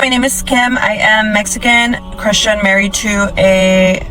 my name is Kim. I am Mexican Christian married to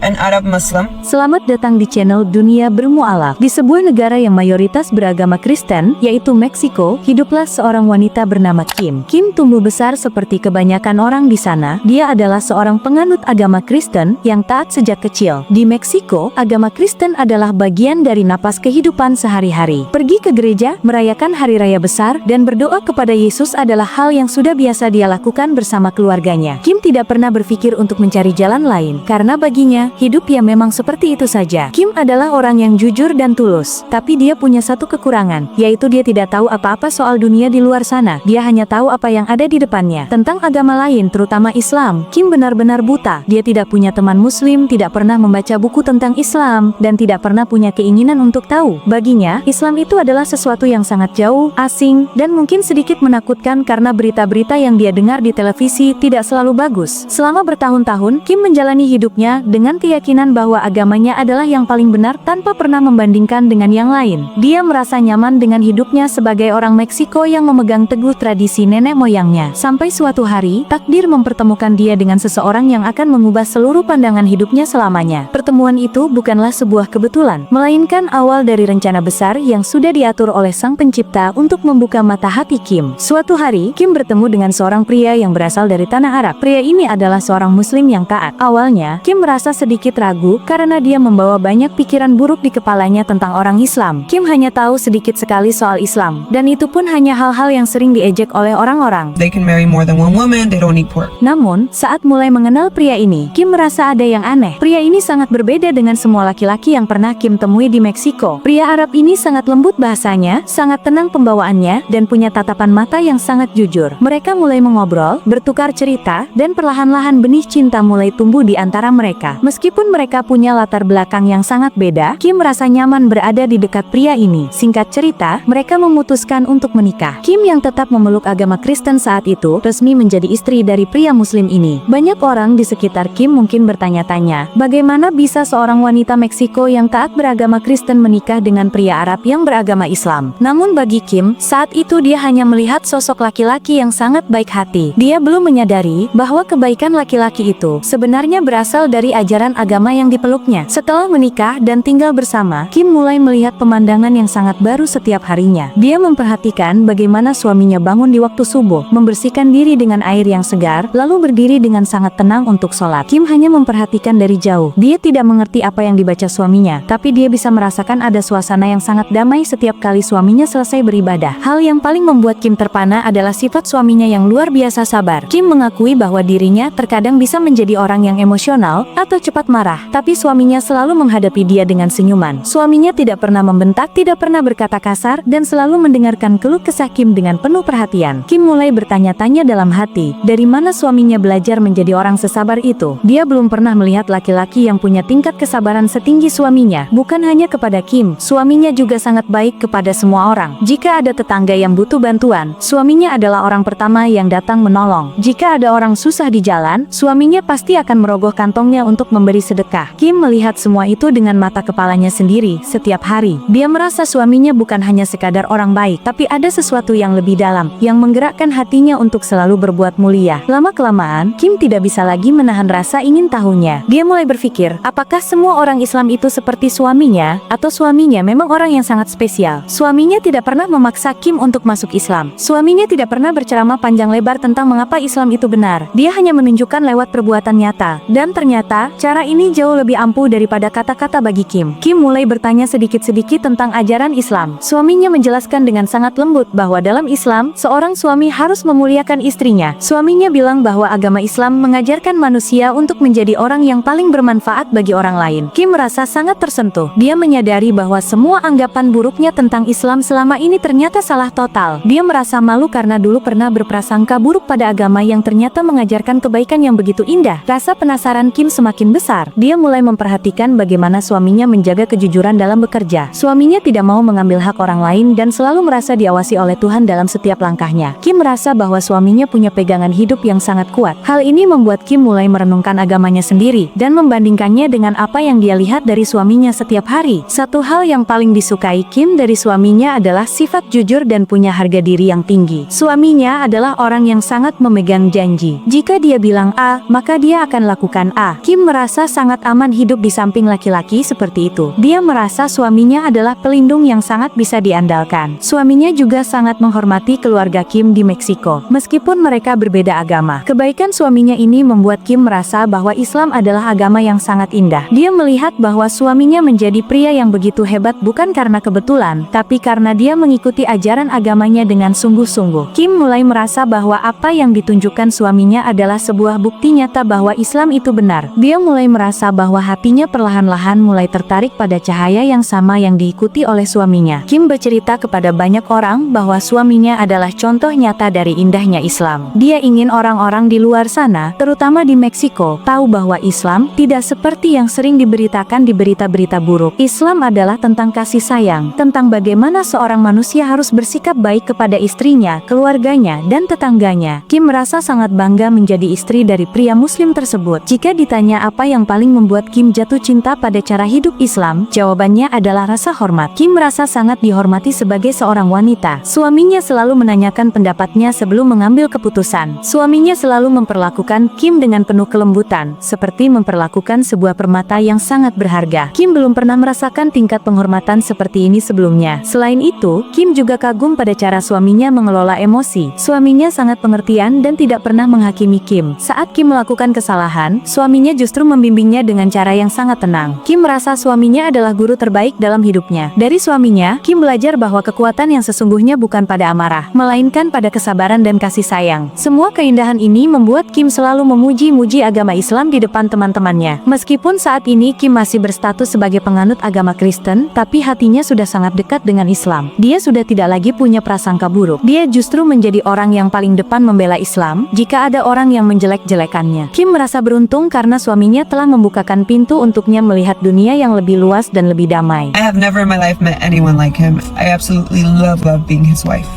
an Arab Muslim. Selamat datang di channel Dunia Bermualaf. Di sebuah negara yang mayoritas beragama Kristen, yaitu Meksiko, hiduplah seorang wanita bernama Kim. Kim tumbuh besar seperti kebanyakan orang di sana. Dia adalah seorang penganut agama Kristen yang taat sejak kecil. Di Meksiko, agama Kristen adalah bagian dari napas kehidupan sehari-hari. Pergi ke gereja, merayakan hari raya besar, dan berdoa kepada Yesus adalah hal yang sudah biasa dia lakukan bersama keluarganya. Kim tidak pernah berpikir untuk mencari jalan lain, karena baginya, hidup ya memang seperti itu saja. Kim adalah orang yang jujur dan tulus, tapi dia punya satu kekurangan, yaitu dia tidak tahu apa-apa soal dunia di luar sana. Dia hanya tahu apa yang ada di depannya. Tentang agama lain, terutama Islam, Kim benar-benar buta. Dia tidak punya teman muslim, tidak pernah membaca buku tentang Islam, dan tidak pernah punya keinginan untuk tahu. Baginya, Islam itu adalah sesuatu yang sangat jauh, asing, dan mungkin sedikit menakutkan karena berita-berita yang dia dengar di televisi tidak selalu bagus. Selama bertahun-tahun, Kim menjalani hidupnya dengan keyakinan bahwa agamanya adalah yang paling benar tanpa pernah membandingkan dengan yang lain. Dia merasa nyaman dengan hidupnya sebagai orang Meksiko yang memegang teguh tradisi nenek moyangnya. Sampai suatu hari, takdir mempertemukan dia dengan seseorang yang akan mengubah seluruh pandangan hidupnya selamanya. Pertemuan itu bukanlah sebuah kebetulan, melainkan awal dari rencana besar yang sudah diatur oleh Sang Pencipta untuk membuka mata hati Kim. Suatu hari, Kim bertemu dengan seorang pria yang berasal dari tanah Arab. Pria ini adalah seorang muslim yang taat. Awalnya, Kim merasa sedikit ragu karena dia membawa banyak pikiran buruk di kepalanya tentang orang Islam. Kim hanya tahu sedikit sekali soal Islam, dan itu pun hanya hal-hal yang sering diejek oleh orang-orang. They can marry more than one woman, they don't need pork. Namun, saat mulai mengenal pria ini, Kim merasa ada yang aneh. Pria ini sangat berbeda dengan semua laki-laki yang pernah Kim temui di Meksiko. Pria Arab ini sangat lembut bahasanya, sangat tenang pembawaannya, dan punya tatapan mata yang sangat jujur. Mereka mulai mengobrol, bertukar cerita, dan perlahan-lahan benih cinta mulai tumbuh di antara mereka. Meskipun mereka punya latar belakang yang sangat beda, Kim merasa nyaman berada di dekat pria ini. Singkat cerita, mereka memutuskan untuk menikah. Kim yang tetap memeluk agama Kristen saat itu, resmi menjadi istri dari pria muslim ini. Banyak orang di sekitar Kim mungkin bertanya-tanya, bagaimana bisa seorang wanita Meksiko yang taat beragama Kristen menikah dengan pria Arab yang beragama Islam? Namun bagi Kim, saat itu dia hanya melihat sosok laki-laki yang sangat baik hati. Dia belum menyadari bahwa kebaikan laki-laki itu sebenarnya berasal dari ajaran agama yang dipeluknya. Setelah menikah dan tinggal bersama, Kim mulai melihat pemandangan yang sangat baru setiap harinya. Dia memperhatikan bagaimana suaminya bangun di waktu subuh, membersihkan diri dengan air yang segar, lalu berdiri dengan sangat tenang untuk sholat. Kim hanya memperhatikan dari jauh. Dia tidak mengerti apa yang dibaca suaminya, tapi dia bisa merasakan ada suasana yang sangat damai setiap kali suaminya selesai beribadah. Hal yang paling membuat Kim terpana adalah sifat suaminya yang luar biasa sabar. Kim mengakui bahwa dirinya terkadang bisa menjadi orang yang emosional atau cepat marah, tapi suaminya selalu menghadapi dia dengan senyuman. Suaminya tidak pernah membentak, tidak pernah berkata kasar, dan selalu mendengarkan keluh kesah Kim dengan penuh perhatian. Kim mulai bertanya-tanya dalam hati, dari mana suaminya belajar menjadi orang sesabar itu? Dia belum pernah melihat laki-laki yang punya tingkat kesabaran setinggi suaminya. Bukan hanya kepada Kim, suaminya juga sangat baik kepada semua orang. Jika ada tetangga yang butuh bantuan, suaminya adalah orang pertama yang datang menolong. Jika ada orang susah di jalan, suaminya pasti akan merogoh kantongnya untuk memberi sedekah. Kim melihat semua itu dengan mata kepalanya sendiri setiap hari. Dia merasa suaminya bukan hanya sekadar orang baik, tapi ada sesuatu yang lebih dalam, yang menggerakkan hatinya untuk selalu berbuat mulia. Lama-kelamaan, Kim tidak bisa lagi menahan rasa ingin tahunya. Dia mulai berpikir, apakah semua orang Islam itu seperti suaminya, atau suaminya memang orang yang sangat spesial? Suaminya tidak pernah memaksa Kim untuk masuk Islam. Suaminya tidak pernah berceramah panjang lebar tentang mengapa Islam itu benar. Dia hanya menunjukkan lewat perbuatan nyata. Dan ternyata, cara ini jauh lebih ampuh daripada kata-kata bagi Kim. Kim mulai bertanya sedikit-sedikit tentang ajaran Islam. Suaminya menjelaskan dengan sangat lembut bahwa dalam Islam, seorang suami harus memuliakan istrinya. Suaminya bilang bahwa agama Islam mengajarkan manusia untuk menjadi orang yang paling bermanfaat bagi orang lain. Kim merasa sangat tersentuh. Dia menyadari bahwa semua anggapan buruknya tentang Islam selama ini ternyata salah total. Dia merasa malu karena dulu pernah berprasangka buruk pada agama yang ternyata mengajarkan kebaikan yang begitu indah. Rasa penasaran Kim semakin besar. Dia mulai memperhatikan bagaimana suaminya menjaga kejujuran dalam bekerja. Suaminya tidak mau mengambil hak orang lain dan selalu merasa diawasi oleh Tuhan dalam setiap langkahnya. Kim merasa bahwa suaminya punya pegangan hidup yang sangat kuat. Hal ini membuat Kim mulai merenungkan agamanya sendiri dan membandingkannya dengan apa yang dia lihat dari suaminya setiap hari. Satu hal yang paling disukai Kim dari suaminya adalah sifat jujur dan punya harga diri yang tinggi. Suaminya adalah orang yang sangat memegang memegang janji. Jika dia bilang A, maka dia akan lakukan A. Kim merasa sangat aman hidup di samping laki-laki seperti itu. Dia merasa suaminya adalah pelindung yang sangat bisa diandalkan. Suaminya juga sangat menghormati keluarga Kim di Meksiko. Meskipun mereka berbeda agama, kebaikan suaminya ini membuat Kim merasa bahwa Islam adalah agama yang sangat indah. Dia melihat bahwa suaminya menjadi pria yang begitu hebat bukan karena kebetulan, tapi karena dia mengikuti ajaran agamanya dengan sungguh-sungguh. Kim mulai merasa bahwa apa yang ditunjukkan suaminya adalah sebuah bukti nyata bahwa Islam itu benar. Dia mulai merasa bahwa hatinya perlahan-lahan mulai tertarik pada cahaya yang sama yang diikuti oleh suaminya. Kim bercerita kepada banyak orang bahwa suaminya adalah contoh nyata dari indahnya Islam. Dia ingin orang-orang di luar sana, terutama di Meksiko, tahu bahwa Islam tidak seperti yang sering diberitakan di berita-berita buruk. Islam adalah tentang kasih sayang, tentang bagaimana seorang manusia harus bersikap baik kepada istrinya, keluarganya, dan tetangganya. Kim merasa sangat bangga menjadi istri dari pria muslim tersebut. Jika ditanya apa yang paling membuat Kim jatuh cinta pada cara hidup Islam, jawabannya adalah rasa hormat. Kim merasa sangat dihormati sebagai seorang wanita. Suaminya selalu menanyakan pendapatnya sebelum mengambil keputusan. Suaminya selalu memperlakukan Kim dengan penuh kelembutan, seperti memperlakukan sebuah permata yang sangat berharga. Kim belum pernah merasakan tingkat penghormatan seperti ini sebelumnya. Selain itu, Kim juga kagum pada cara suaminya mengelola emosi. Suaminya sangat pengertian dan tidak pernah menghakimi Kim. Saat Kim melakukan kesalahan, suaminya justru membimbingnya dengan cara yang sangat tenang. Kim merasa suaminya adalah guru terbaik dalam hidupnya. Dari suaminya, Kim belajar bahwa kekuatan yang sesungguhnya bukan pada amarah, melainkan pada kesabaran dan kasih sayang. Semua keindahan ini membuat Kim selalu memuji-muji agama Islam di depan teman-temannya. Meskipun saat ini Kim masih berstatus sebagai penganut agama Kristen, tapi hatinya sudah sangat dekat dengan Islam. Dia sudah tidak lagi punya prasangka buruk. Dia justru menjadi orang yang paling depan membela Islam jika ada orang yang menjelek-jelekannya. Kim merasa beruntung karena suaminya telah membukakan pintu untuknya melihat dunia yang lebih luas dan lebih damai. I have never in my life met anyone like him. I absolutely love being his wife.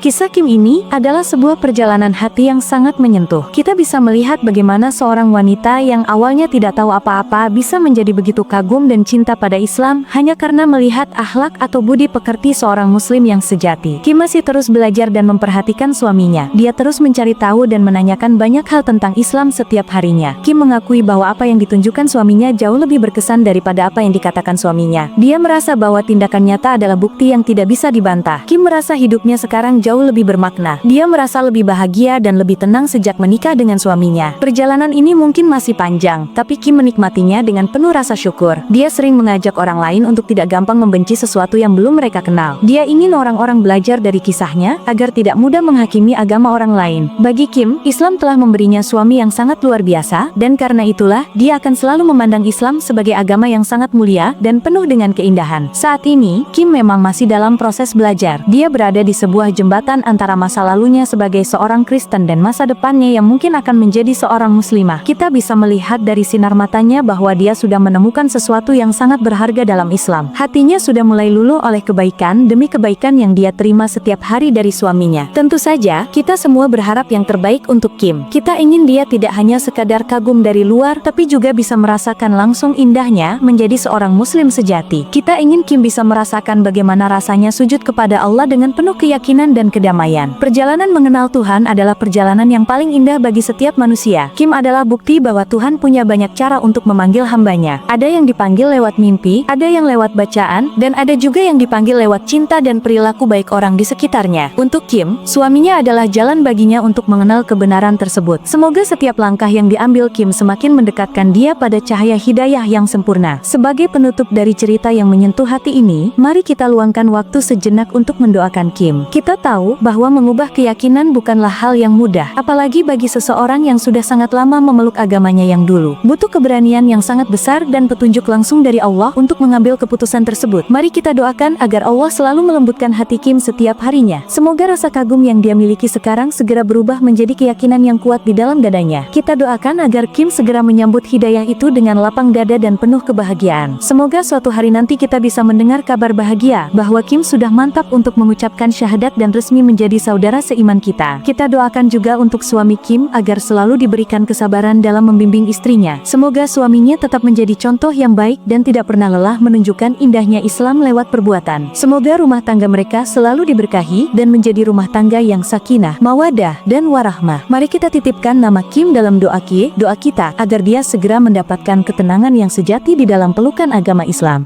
Kisah Kim ini adalah sebuah perjalanan hati yang sangat menyentuh. Kita bisa melihat bagaimana seorang wanita yang awalnya tidak tahu apa-apa bisa menjadi begitu kagum dan cinta pada Islam hanya karena melihat akhlak atau budi pekerti seorang muslim yang sejati. Kim masih terus belajar dan memperhatikan suaminya. Dia terus mencari tahu dan menanyakan banyak hal tentang Islam setiap harinya. Kim mengakui bahwa apa yang ditunjukkan suaminya jauh lebih berkesan daripada apa yang dikatakan suaminya. Dia merasa bahwa tindakan nyata adalah bukti yang tidak bisa dibantah. Kim merasa hidupnya sekarang jauh lebih bermakna. Dia merasa lebih bahagia dan lebih tenang sejak menikah dengan suaminya. Perjalanan ini mungkin masih panjang, tapi Kim menikmatinya dengan penuh rasa syukur. Dia sering mengajak orang lain untuk tidak gampang membenci sesuatu yang belum mereka kenal. Dia ingin orang-orang belajar dari kisahnya agar tidak mudah menghakimi agama orang lain. Bagi Kim, Islam telah memberinya suami yang sangat luar biasa, dan karena itulah dia akan selalu memandang Islam sebagai agama yang sangat mulia dan penuh dengan keindahan. Saat ini, Kim memang masih dalam proses belajar. Dia berada di sebuah jembatan antara masa lalunya sebagai seorang Kristen dan masa depannya yang mungkin akan menjadi seorang muslimah. Kita bisa melihat dari sinar matanya bahwa dia sudah menemukan sesuatu yang sangat berharga dalam Islam. Hatinya sudah mulai luluh oleh kebaikan demi kebaikan yang dia terima setiap hari dari suaminya. Tentu saja, kita semua berharap yang terbaik untuk Kim. Kita ingin dia tidak hanya sekadar kagum dari luar, tapi juga bisa merasakan langsung indahnya menjadi seorang muslim sejati. Kita ingin Kim bisa merasakan bagaimana rasanya sujud kepada Allah dengan penuh keyakinan dan kedamaian. Perjalanan mengenal Tuhan adalah perjalanan yang paling indah bagi setiap manusia. Kim adalah bukti bahwa Tuhan punya banyak cara untuk memanggil hambanya. Ada yang dipanggil lewat mimpi, ada yang lewat bacaan, dan ada juga yang dipanggil lewat cinta dan perilaku baik orang di sekitarnya. Untuk Kim, suaminya adalah jalan baginya untuk mengenal kebenaran tersebut. Semoga setiap langkah yang diambil Kim semakin mendekatkan dia pada cahaya hidayah yang sempurna. Sebagai penutup dari cerita yang menyentuh hati ini, mari kita luangkan waktu sejenak untuk mendoakan Kim. Kita tahu bahwa mengubah keyakinan bukanlah hal yang mudah, apalagi bagi seseorang yang sudah sangat lama memeluk agamanya yang dulu. Butuh keberanian yang sangat besar dan petunjuk langsung dari Allah untuk mengambil keputusan tersebut. Mari kita doakan agar Allah selalu melembutkan hati Kim setiap harinya. Semoga rasa kagum yang dia miliki sekarang segera berubah menjadi keyakinan yang kuat di dalam dadanya. Kita doakan agar Kim segera menyambut hidayah itu dengan lapang dada dan penuh kebahagiaan. Semoga suatu hari nanti kita bisa mendengar kabar bahagia bahwa Kim sudah mantap untuk mengucapkan syahadat dan resmi menjadi saudara seiman kita. Kita doakan juga untuk suami Kim agar selalu diberikan kesabaran dalam membimbing istrinya. Semoga suaminya tetap menjadi contoh yang baik dan tidak pernah lelah menunjukkan indahnya Islam lewat perbuatan. Semoga rumah tangga mereka selalu diberkahi dan menjadi rumah tangga yang sakinah, mawadah, dan warahmah. Mari kita titipkan nama Kim dalam doa kita agar dia segera mendapatkan ketenangan yang sejati di dalam pelukan agama Islam.